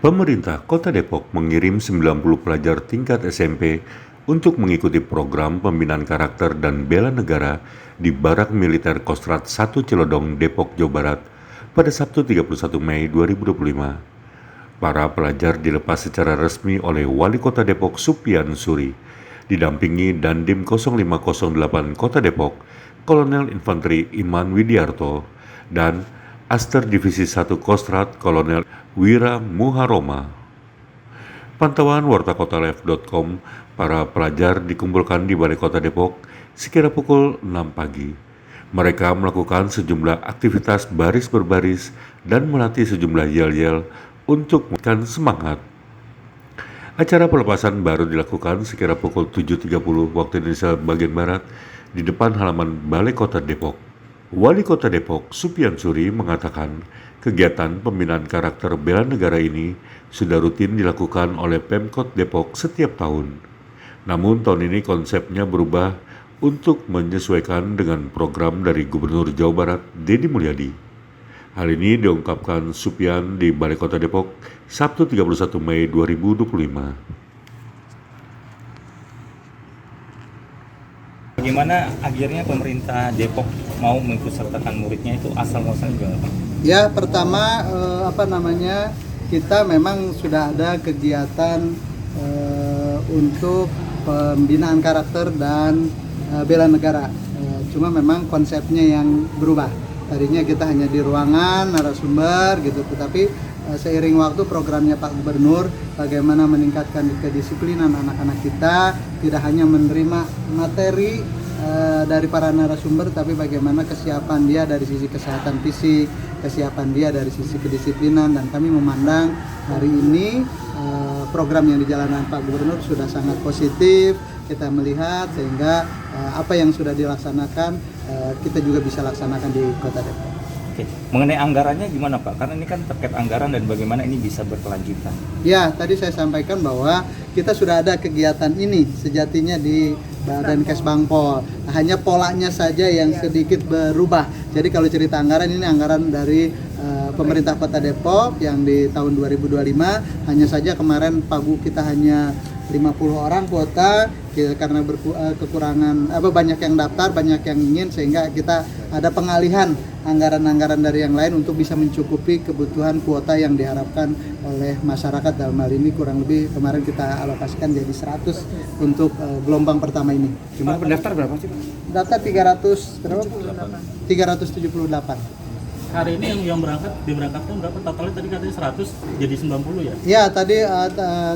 Pemerintah Kota Depok mengirim 90 pelajar tingkat SMP untuk mengikuti program pembinaan karakter dan bela negara di Barak Militer Kostrad 1 Cilodong, Depok, Jawa Barat pada Sabtu 31 Mei 2025. Para pelajar dilepas secara resmi oleh Wali Kota Depok Supian Suri, didampingi Dandim 0508 Kota Depok, Kolonel Infanteri Iman Widiarto, dan Aster Divisi 1 Kostrad Kolonel Wira Muharoma. Pantauan wartakotalive.com, para pelajar dikumpulkan di Balai Kota Depok sekira pukul 6 pagi. Mereka melakukan sejumlah aktivitas baris berbaris dan melatih sejumlah yel-yel untuk memberikan semangat. Acara pelepasan baru dilakukan sekira pukul 7.30 waktu Indonesia bagian Barat di depan halaman Balai Kota Depok. Wali Kota Depok Supian Suri mengatakan kegiatan pembinaan karakter bela negara ini sudah rutin dilakukan oleh Pemkot Depok setiap tahun. Namun tahun ini konsepnya berubah untuk menyesuaikan dengan program dari Gubernur Jawa Barat Deddy Mulyadi. Hal ini diungkapkan Supian di Balai Kota Depok Sabtu 31 Mei 2025. Bagaimana akhirnya pemerintah Depok mau mengikutsertakan muridnya, itu asal-muasalnya juga Pak? Ya, pertama kita memang sudah ada kegiatan untuk pembinaan karakter dan bela negara. Cuma memang konsepnya yang berubah. Tadinya kita hanya di ruangan narasumber gitu, tetapi seiring waktu programnya Pak Gubernur bagaimana meningkatkan kedisiplinan anak-anak kita, tidak hanya menerima materi dari para narasumber, tapi bagaimana kesiapan dia dari sisi kesehatan fisik, kesiapan dia dari sisi kedisiplinan. Dan kami memandang hari ini program yang dijalankan Pak Gubernur sudah sangat positif. Kita melihat sehingga apa yang sudah dilaksanakan kita juga bisa laksanakan di Kota Depok. Oke. Mengenai anggarannya gimana Pak? Karena ini kan terkait anggaran dan bagaimana ini bisa berkelanjutan. Ya, tadi saya sampaikan bahwa kita sudah ada kegiatan ini sejatinya di Badan Kesbangpol. Hanya polanya saja yang sedikit berubah. Jadi kalau cerita anggaran, ini anggaran dari pemerintah Kota Depok yang di tahun 2025. Hanya saja kemarin Pagu kita hanya 50 orang kuota, karena kekurangan banyak yang daftar, banyak yang ingin, sehingga kita ada pengalihan anggaran-anggaran dari yang lain untuk bisa mencukupi kebutuhan kuota yang diharapkan oleh masyarakat. Dalam hal ini kurang lebih kemarin kita alokasikan jadi 100 untuk gelombang pertama ini. Cuma pendaftar berapa sih Pak? Daftar 378. Hari ini yang diberangkatkan berapa? Totalnya tadi katanya 100 jadi 90 ya? Ya, tadi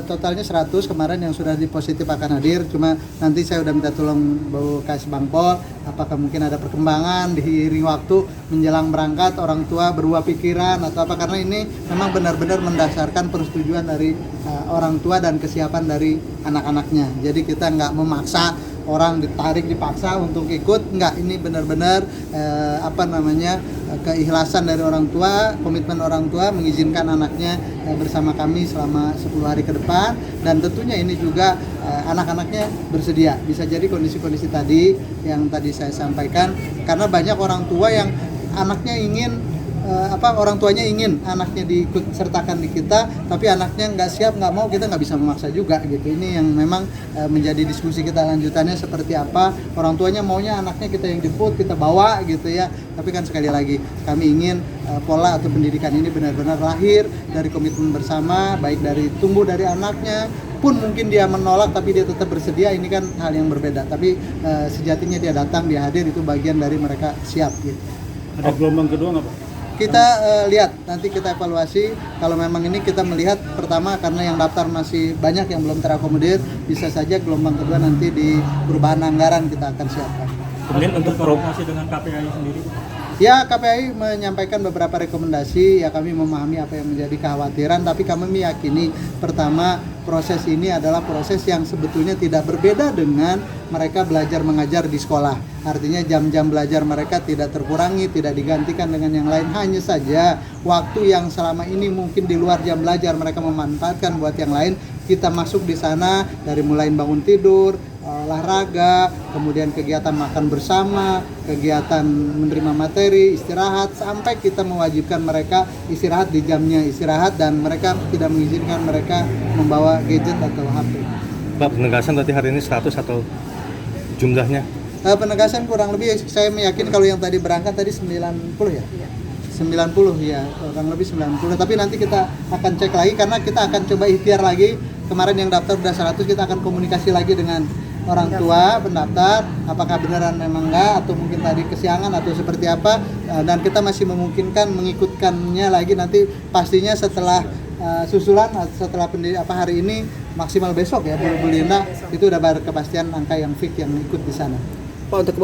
totalnya 100, kemarin yang sudah dipositif akan hadir. Cuma nanti saya udah minta tolong Bu Kesbangpol, apakah mungkin ada perkembangan di iring waktu menjelang berangkat orang tua berubah pikiran atau apa, karena ini memang benar-benar mendasarkan persetujuan dari orang tua dan kesiapan dari anak-anaknya. Jadi kita nggak memaksa orang, ditarik dipaksa untuk ikut, enggak. Ini benar-benar keikhlasan dari orang tua, komitmen orang tua mengizinkan anaknya bersama kami selama 10 hari ke depan. Dan tentunya ini juga anak-anaknya bersedia. Bisa jadi kondisi-kondisi tadi yang tadi saya sampaikan, karena banyak orang tua yang anaknya ingin orang tuanya ingin anaknya diikut sertakan di kita, tapi anaknya nggak siap, nggak mau, kita nggak bisa memaksa juga gitu. Ini yang memang menjadi diskusi kita lanjutannya seperti apa. Orang tuanya maunya anaknya kita yang jemput, kita bawa gitu ya. Tapi kan sekali lagi kami ingin pola atau pendidikan ini benar-benar lahir dari komitmen bersama, baik dari tumbuh dari anaknya, pun mungkin dia menolak tapi dia tetap bersedia, ini kan hal yang berbeda. Tapi sejatinya dia datang, dia hadir, itu bagian dari mereka siap gitu. Ada gelombang kedua nggak Pak? Kita lihat, nanti kita evaluasi. Kalau memang ini kita melihat pertama karena yang daftar masih banyak yang belum terakomodir, bisa saja gelombang kedua nanti di perubahan anggaran kita akan siapkan. Kemudian untuk koordinasi dengan KPI sendiri? Ya, KPAI menyampaikan beberapa rekomendasi, ya kami memahami apa yang menjadi kekhawatiran, tapi kami meyakini pertama proses ini adalah proses yang sebetulnya tidak berbeda dengan mereka belajar mengajar di sekolah. Artinya jam-jam belajar mereka tidak terkurangi, tidak digantikan dengan yang lain, hanya saja waktu yang selama ini mungkin di luar jam belajar mereka memanfaatkan buat yang lain, kita masuk di sana dari mulai bangun tidur, olahraga, kemudian kegiatan makan bersama, kegiatan menerima materi, istirahat, sampai kita mewajibkan mereka istirahat di jamnya istirahat dan mereka tidak mengizinkan mereka membawa gadget atau HP. Pak, penegasan tadi hari ini 100 atau jumlahnya? Penegasan kurang lebih saya meyakini kalau yang tadi berangkat tadi 90 ya? 90 ya, kurang lebih 90. Tapi nanti kita akan cek lagi karena kita akan coba ikhtiar lagi. Kemarin yang daftar udah 100, kita akan komunikasi lagi dengan orang tua pendaftar apakah beneran memang enggak atau mungkin tadi kesiangan atau seperti apa, dan kita masih memungkinkan mengikutkannya lagi nanti pastinya setelah susulan setelah hari ini maksimal besok ya Bu Linda itu udah berkepastian angka yang fix yang ikut di sana. Pak, untuk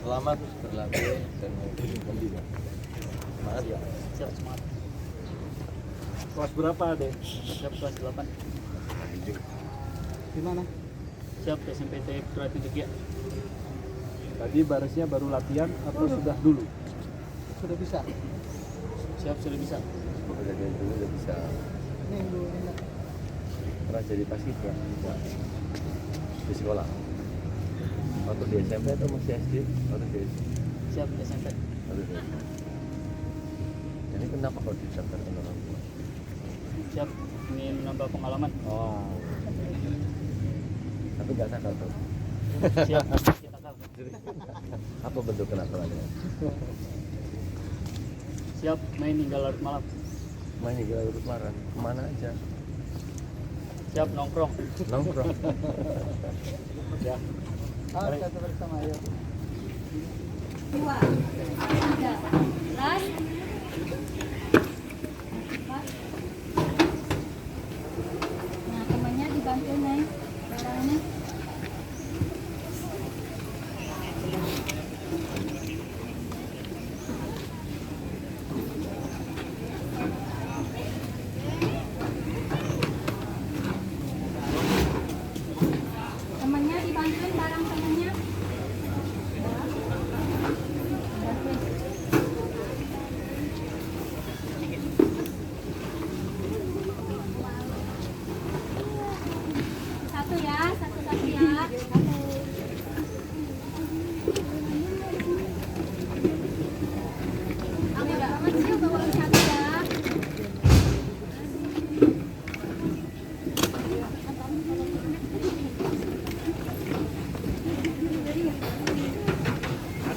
Selamat berlatih dan membina. Semangat ya. Siap semangat. kelas berapa, Dek? Siap kelas 8. Di mana? Siap SMPT Kreatif Tiga. Tadi barisnya baru latihan atau sudah dulu? Sudah bisa. Siap sudah bisa. Kejadian dulu udah bisa. Ini Bu Linda. Pernah jadi paskibra di sekolah. Waktu di SMP atau masih SD? Waktu di SD. Siap SMP. Waktu di SD. Jadi kenapa kok didaftarkan orang tua? Siap ingin menambah pengalaman. Oh. Tapi nggak nakal tuh. Siap kita kal. Apa bentuk kenakalannya? Siap main hingga larut malam. Main hingga larut malam. Kemana aja? Siap nongkrong. Nongkrong. Ya. Satu bersama ayo. 2, 3, kelas. Nah, temannya dibantu nih barangnya. Temannya dibantuin barang temannya. Satu ya, satu ya. Aku udah amat sih bawain satu ya.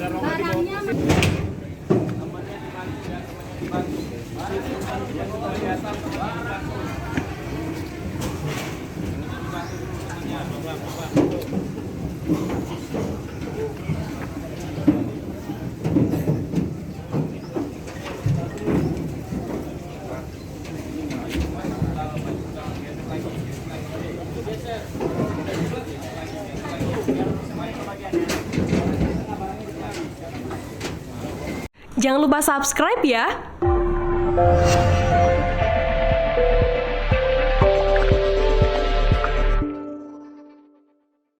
Barangnya Jangan lupa subscribe ya.